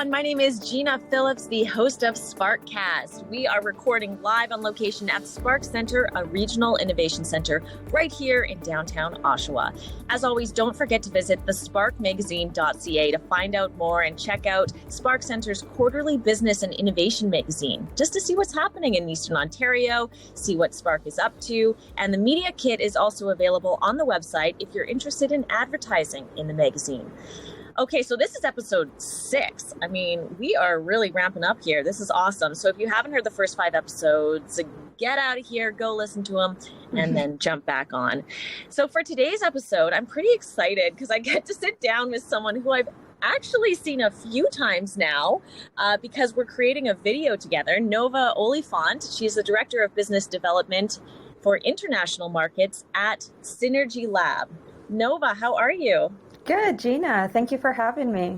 My name is Gina Phillips, the host of SparkCast. We are recording live on location at Spark Center, a regional innovation center right here in downtown Oshawa. As always, don't forget to visit thesparkmagazine.ca to find out more and check out Spark Center's quarterly business and innovation magazine, just to see what's happening in Eastern Ontario, see what Spark is up to. And the media kit is also available on the website if you're interested in advertising in the magazine. Okay, so this is episode 6. I mean, we are really ramping up here. This is awesome. So if you haven't heard the first 5 episodes, get out of here, go listen to them, and then jump back on. So for today's episode, I'm pretty excited because I get to sit down with someone who I've actually seen a few times now because we're creating a video together. Nova Oliphant, she's the Director of Business Development for International Markets at Synergy Lab. Nova, how are you? Good, Gina. Thank you for having me.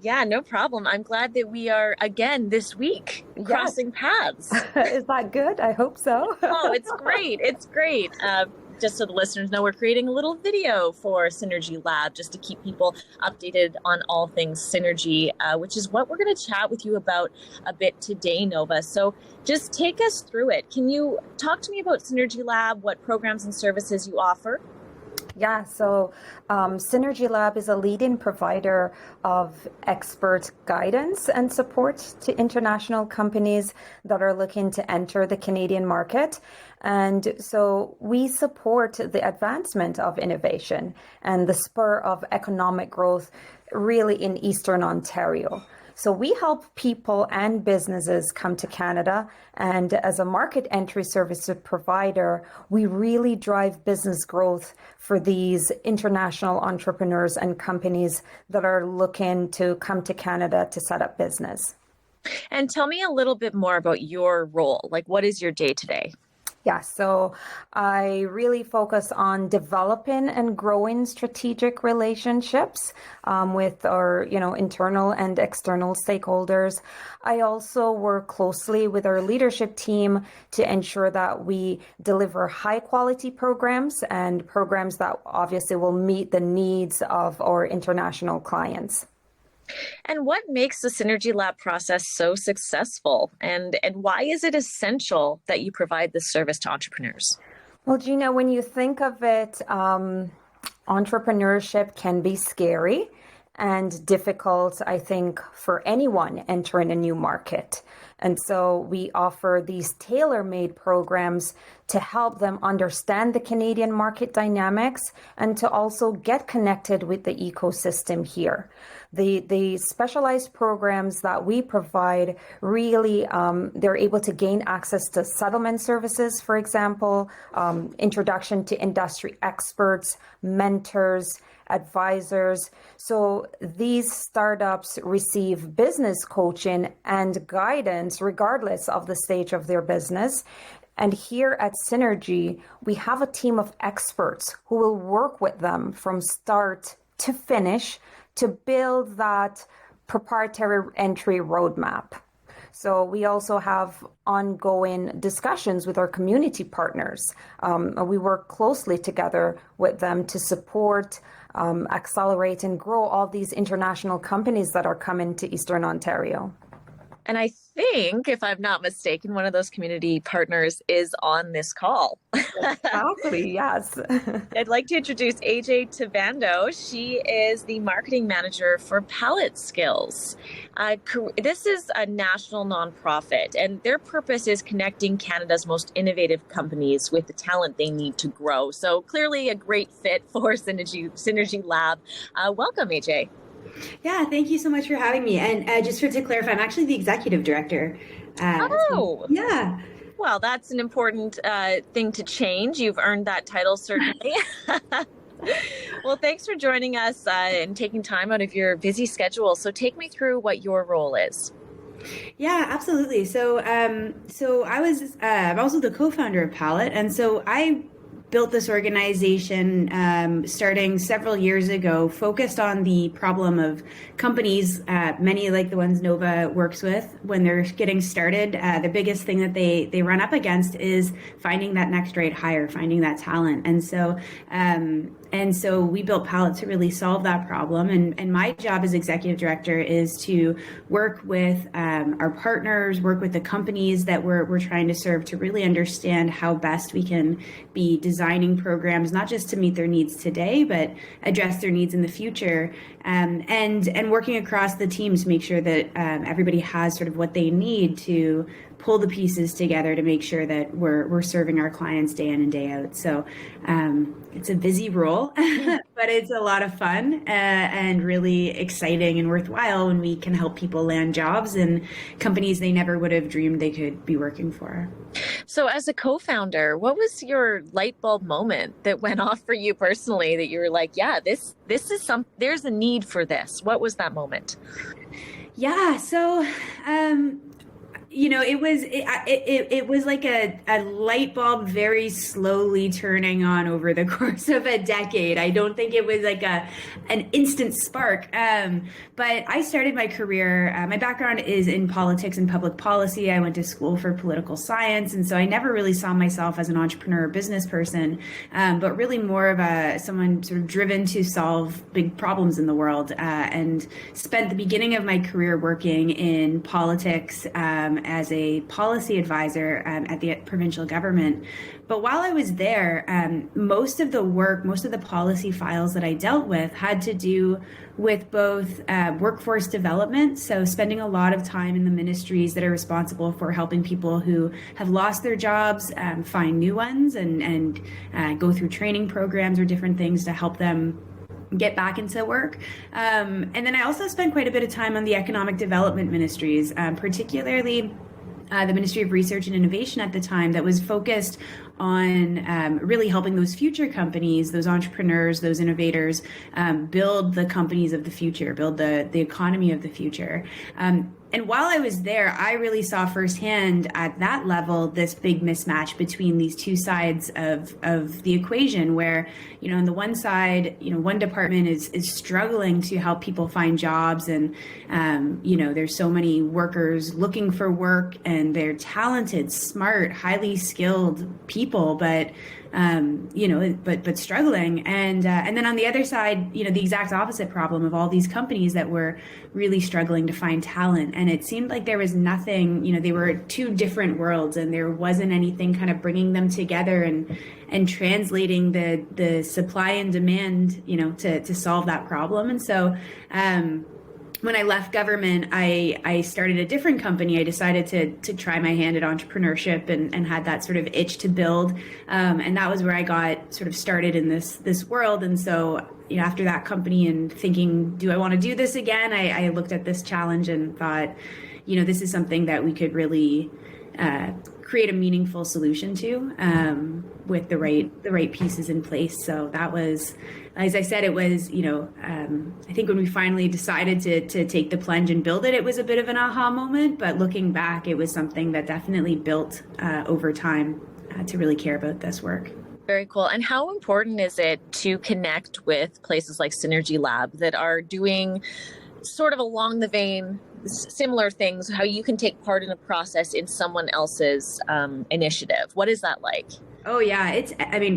Yeah, no problem. I'm glad that we are, again, this week, crossing paths. Is that good? I hope so. Oh, it's great. It's great. Just so the listeners know, we're creating a little video for Synergy Lab just to keep people updated on all things Synergy, which is what we're going to chat with you about a bit today, Nova. So just take us through it. Can you talk to me about Synergy Lab, what programs and services you offer? Yeah, so Synergy Lab is a leading provider of expert guidance and support to international companies that are looking to enter the Canadian market. And so we support the advancement of innovation and the spur of economic growth really in Eastern Ontario. So we help people and businesses come to Canada, and as a market entry service provider, we really drive business growth for these international entrepreneurs and companies that are looking to come to Canada to set up business. And tell me a little bit more about your role. Like, what is your day-to-day? Yeah, so I really focus on developing and growing strategic relationships with our, internal and external stakeholders. I also work closely with our leadership team to ensure that we deliver high quality programs and programs that obviously will meet the needs of our international clients. And what makes the Synergy Lab process so successful? And why is it essential that you provide this service to entrepreneurs? Well, Gina, when you think of it, entrepreneurship can be scary and difficult, I think, for anyone entering a new market. And so we offer these tailor-made programs to help them understand the Canadian market dynamics and to also get connected with the ecosystem here. The specialized programs that we provide really, they're able to gain access to settlement services, for example, introduction to industry experts, mentors, advisors. So these startups receive business coaching and guidance regardless of the stage of their business. And here at Synergy, we have a team of experts who will work with them from start to finish to build that proprietary entry roadmap. So we also have ongoing discussions with our community partners. We work closely together with them to support, accelerate, and grow all these international companies that are coming to Eastern Ontario. And I think, if I'm not mistaken, one of those community partners is on this call. Exactly, yes. I'd like to introduce AJ Tavando. She is the marketing manager for Pellet Skills. This is a national nonprofit, and their purpose is connecting Canada's most innovative companies with the talent they need to grow. So clearly a great fit for Synergy Lab. Welcome, AJ. Yeah, thank you so much for having me. And just to clarify, I'm actually the executive director. Yeah. Well, that's an important thing to change. You've earned that title, certainly. Well, thanks for joining us and taking time out of your busy schedule. So take me through what your role is. Yeah, absolutely. So, I'm also the co-founder of Pellet, and so I built this organization starting several years ago, focused on the problem of companies, many like the ones Nova works with, when they're getting started. The biggest thing that they run up against is finding that next right hire, finding that talent. And so we built Pellet to really solve that problem. And my job as executive director is to work with our partners, work with the companies that we're trying to serve, to really understand how best we can be designing programs, not just to meet their needs today, but address their needs in the future. And working across the teams to make sure that everybody has sort of what they need to pull the pieces together to make sure that we're serving our clients day in and day out. So it's a busy role, but it's a lot of fun and really exciting and worthwhile when we can help people land jobs in companies they never would have dreamed they could be working for. So as a co-founder, what was your light bulb moment that went off for you personally, that you were like, yeah, this is there's a need for this? What was that moment? Yeah. So, it was like a light bulb very slowly turning on over the course of a decade. I don't think it was like an instant spark. But I started my career, my background is in politics and public policy. I went to school for political science. And so I never really saw myself as an entrepreneur or business person, but really more of someone sort of driven to solve big problems in the world, and spent the beginning of my career working in politics, as a policy advisor at the provincial government. But while I was there, most of the policy files that I dealt with had to do with both workforce development, so spending a lot of time in the ministries that are responsible for helping people who have lost their jobs find new ones, and go through training programs or different things to help them get back into work. And then I also spent quite a bit of time on the economic development ministries, particularly the Ministry of Research and Innovation at the time, that was focused on really helping those future companies, those entrepreneurs, those innovators, build the companies of the future, build the economy of the future. And while I was there, I really saw firsthand at that level this big mismatch between these two sides of the equation, where, on the one side, one department is struggling to help people find jobs, and there's so many workers looking for work, and they're talented, smart, highly skilled people, but struggling. And then on the other side, the exact opposite problem of all these companies that were really struggling to find talent. And it seemed like there was nothing, they were two different worlds, and there wasn't anything kind of bringing them together and translating the supply and demand, to solve that problem. And so, when I left government, I started a different company. I decided to try my hand at entrepreneurship, and had that sort of itch to build. And that was where I got sort of started in this world. And so, after that company and thinking, do I want to do this again? I looked at this challenge and thought, this is something that we could really create a meaningful solution to, with the right pieces in place. So that was, as I said, it was, I think when we finally decided to take the plunge and build it, it was a bit of an aha moment. But looking back, it was something that definitely built over time to really care about this work. Very cool. And how important is it to connect with places like Synergy Lab that are doing sort of along the vein, similar things, how you can take part in a process in someone else's initiative? What is that like? Oh yeah,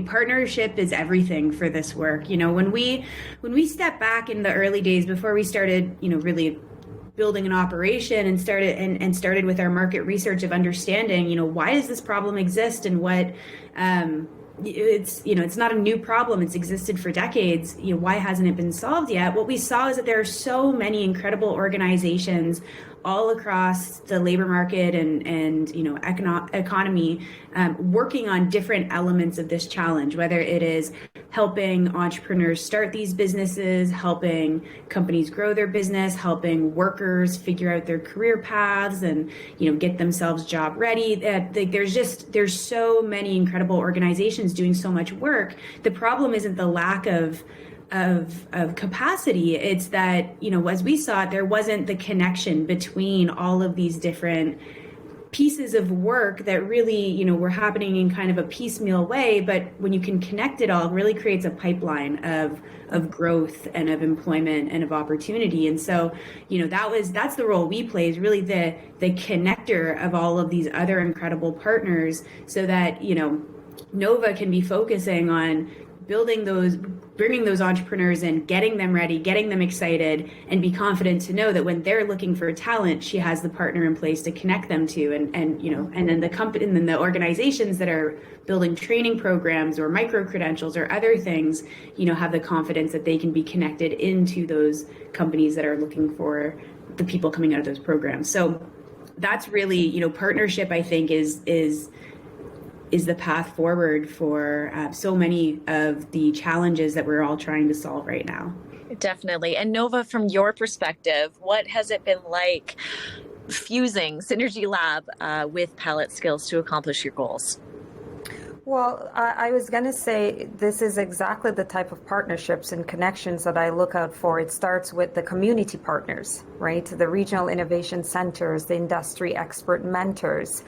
partnership is everything for this work. When we step back in the early days before we started, really building an operation, and started with our market research of understanding, why does this problem exist, and what it's not a new problem. It's existed for decades. Why hasn't it been solved yet? What we saw is that there are so many incredible organizations all across the labor market and economy, working on different elements of this challenge, whether it is helping entrepreneurs start these businesses, helping companies grow their business, helping workers figure out their career paths and, get themselves job ready. There's so many incredible organizations doing so much work. The problem isn't the lack of capacity. It's that, as we saw it, there wasn't the connection between all of these different pieces of work that really, were happening in kind of a piecemeal way, but when you can connect it all, it really creates a pipeline of growth and of employment and of opportunity. And so, that's the role we play, is really the connector of all of these other incredible partners, so that, Nova can be focusing on bringing those entrepreneurs in, getting them ready, getting them excited, and be confident to know that when they're looking for talent, she has the partner in place to connect them to, and then the company, and then the organizations that are building training programs or micro credentials or other things, have the confidence that they can be connected into those companies that are looking for the people coming out of those programs. So that's really, partnership, I think, is the path forward for so many of the challenges that we're all trying to solve right now. Definitely. And Nova, from your perspective, what has it been like fusing Synergy Lab with Pellet Skills to accomplish your goals? Well, I was going to say this is exactly the type of partnerships and connections that I look out for. It starts with the community partners, right? The regional innovation centers, the industry expert mentors,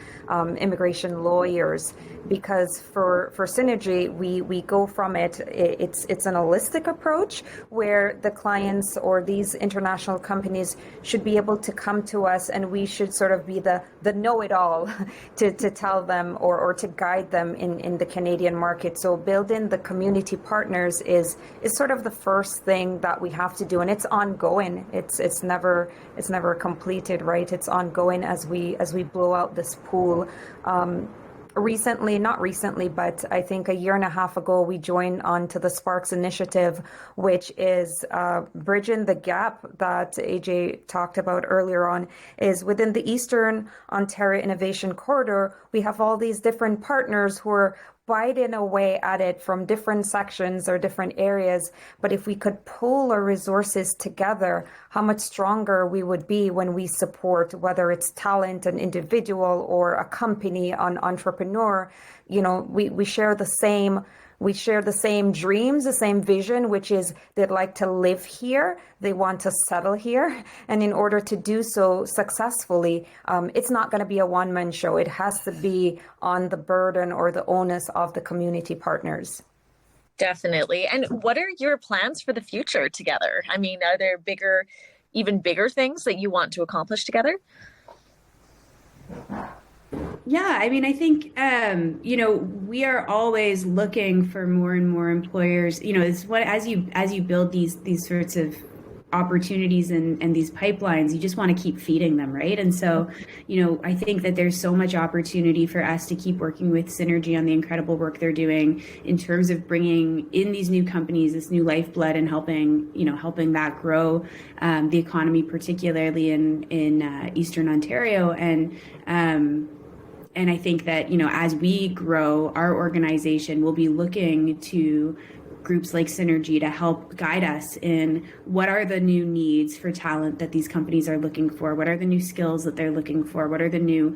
immigration lawyers, because for Synergy, we go from it's an holistic approach where the clients or these international companies should be able to come to us, and we should sort of be the know-it-all to tell them or to guide them in the Canadian market. So building the community partners is sort of the first thing that we have to do, and it's ongoing. It's never completed, right? It's ongoing as we blow out this pool. Not recently, but I think a year and a half ago, we joined onto the Sparks initiative, which is bridging the gap that AJ talked about earlier on. Is within the Eastern Ontario Innovation Corridor, we have all these different partners who are biting away at it from different sections or different areas. But if we could pool our resources together, how much stronger we would be when we support, whether it's talent, an individual, or a company, an entrepreneur. We share the same dreams, the same vision, which is they'd like to live here, they want to settle here. And in order to do so successfully, it's not going to be a one-man show. It has to be on the burden or the onus of the community partners. Definitely. And what are your plans for the future together? I mean, are there even bigger things that you want to accomplish together? Yeah, I mean, I think, we are always looking for more and more employers. It's what, as you build these sorts of opportunities and these pipelines, you just want to keep feeding them, right? And so, I think that there's so much opportunity for us to keep working with Synergy on the incredible work they're doing in terms of bringing in these new companies, this new lifeblood, and helping that grow the economy, particularly in Eastern Ontario. And I think that, as we grow our organization, we'll be looking to groups like Synergy to help guide us in what are the new needs for talent that these companies are looking for, what are the new skills that they're looking for, what are the new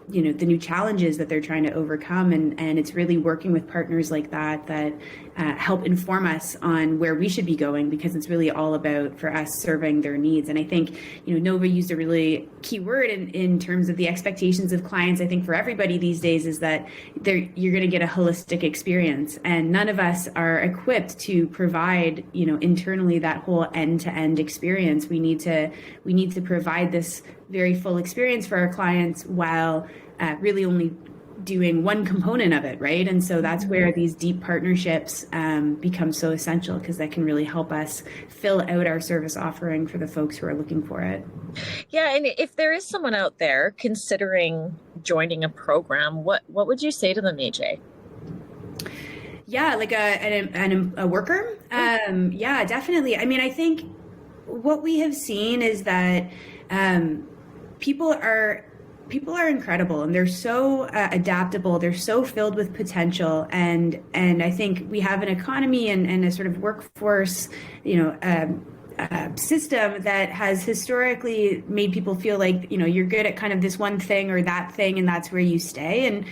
the new challenges that they're trying to overcome. And it's really working with partners like that help inform us on where we should be going, because it's really all about, for us, serving their needs. And I think, Nova used a really key word in terms of the expectations of clients. I think for everybody these days is that you're going to get a holistic experience, and none of us are equipped to provide, internally that whole end-to-end experience. We need to provide this very full experience for our clients while really only doing one component of it, right? And so that's where these deep partnerships become so essential, because that can really help us fill out our service offering for the folks who are looking for it. Yeah, and if there is someone out there considering joining a program, what would you say to them, AJ? Yeah, like a worker? Yeah, definitely. I mean, I think what we have seen is that people are incredible, and they're so adaptable. They're so filled with potential, and I think we have an economy and a sort of workforce, system that has historically made people feel like you're good at kind of this one thing or that thing, and that's where you stay. And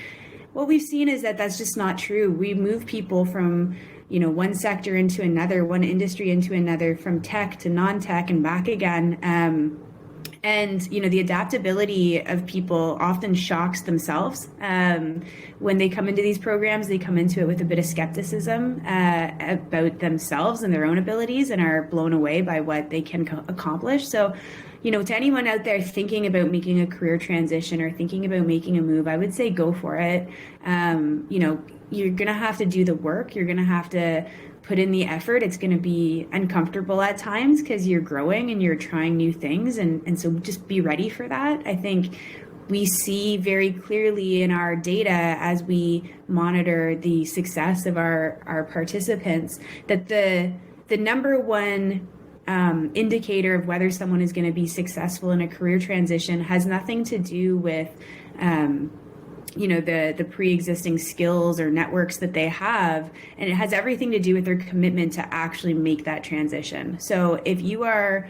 what we've seen is that that's just not true. We move people from one sector into another, one industry into another, from tech to non-tech and back again. And, the adaptability of people often shocks themselves. When they come into these programs, they come into it with a bit of skepticism about themselves and their own abilities, and are blown away by what they can accomplish. So, to anyone out there thinking about making a career transition or thinking about making a move, I would say go for it. You're going to have to do the work. You're going to have to put in the effort. It's going to be uncomfortable at times because you're growing and you're trying new things. And so just be ready for that. I think we see very clearly in our data as we monitor the success of our participants that the number one indicator of whether someone is going to be successful in a career transition has nothing to do with the pre-existing skills or networks that they have, and it has everything to do with their commitment to actually make that transition. So if you are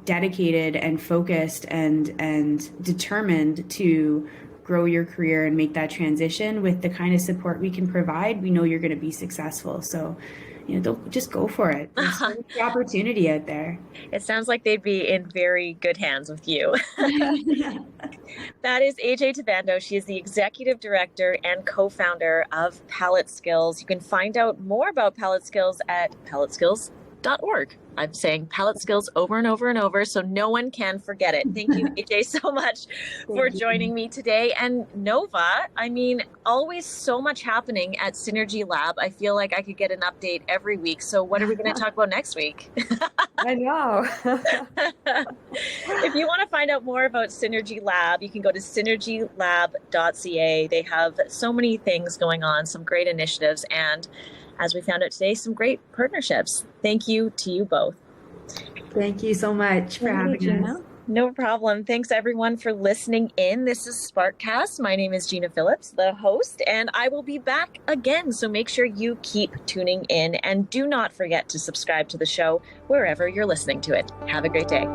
dedicated and focused and determined to grow your career and make that transition with the kind of support we can provide, we know you're going to be successful. So don't just go for it. There's so much opportunity out there. It sounds like they'd be in very good hands with you. That is AJ Tabando. She is the executive director and co-founder of Pellet Skills. You can find out more about Pellet Skills at pelletskills.org. I'm saying Pellet Skills over and over and over, so no one can forget it. Thank you, AJ, so much for joining me today. And Nova, always so much happening at Synergy Lab. I feel like I could get an update every week. So what are we going to talk about next week? I know. If you want to find out more about Synergy Lab, you can go to synergylab.ca. They have so many things going on, some great initiatives, and as we found out today, some great partnerships. Thank you to you both. Thank you so much for having us. No problem. Thanks everyone for listening in. This is SparkCast. My name is Gina Phillips, the host, and I will be back again. So make sure you keep tuning in and do not forget to subscribe to the show wherever you're listening to it. Have a great day.